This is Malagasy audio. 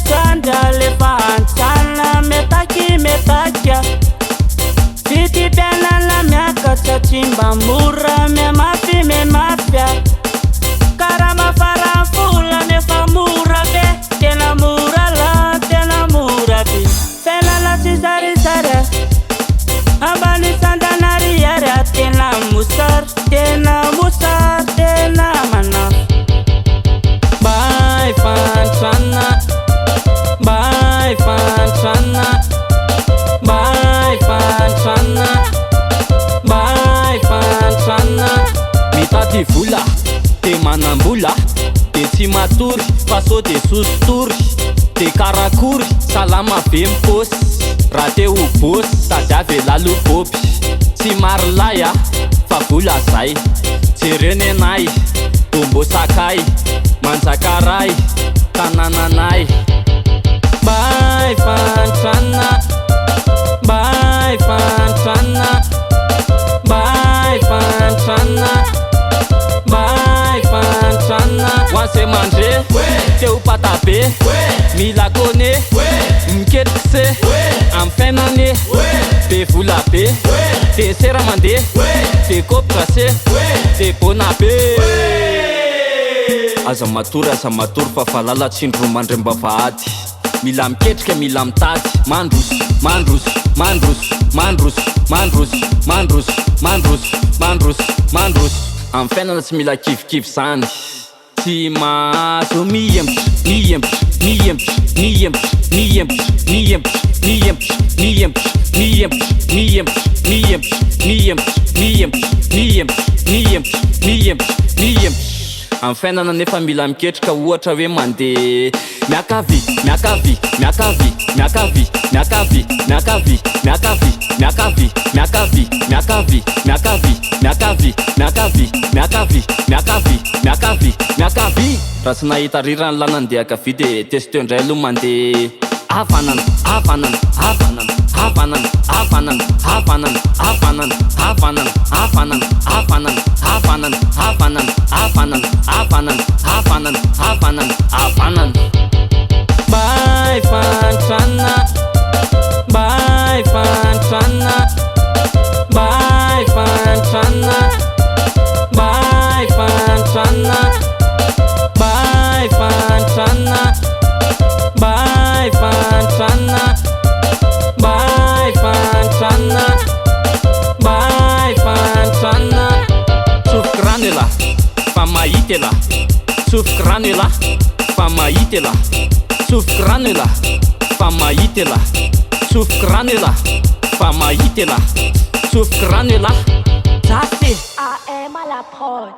sandra le fahantrana metakia vity pianana miakatra tsy mba mora mafia karaha mafarampola nefa mora be tena mora be fiainana tsy zarizary ambany sandanariary tena mosary tena manafy mbay fahantrana mbay fahantrana mbay fahantrana mbay fahantrana mitady vola de manambola de tsy matory fa so de sosotory de karakory salama be mipôsy raha te ho bôsy sady avy lalobôpy tsy marolay fa vola zay jereny anay dombo sakay manjakaray tanànanay mbay fahantrana mbay fahantrana mbay fahantrana mbay fahantrana hoanse mandre teo patabe mila kone miketrikise amy fiainane de vola be de sera mande de koptrase de bona be aza matory fa falala tsindro mandre mba vahady mila miketrika mila mitady mandrosy amy fiainana tsy mila kivikivy zany tsy mahazo amy fiainana nefa mila miketrika ohatra hoe mande miakavy raha tsy nahita rirany lanandeha akavy de testeo ndray aloha mande havanana mbay fahantrana mbay fahantrana mbay fahantrana mbay fahantrana mbay fahantrana mbay fahantrana mbay fahantrana mbay fahantrana tsofokirany la fa mahity la tsofokirany la fa mahity la tsofokirany la fa mahity la tsofokirany la fa mahity la tsofokirany la DRAHSE I'm à la prod.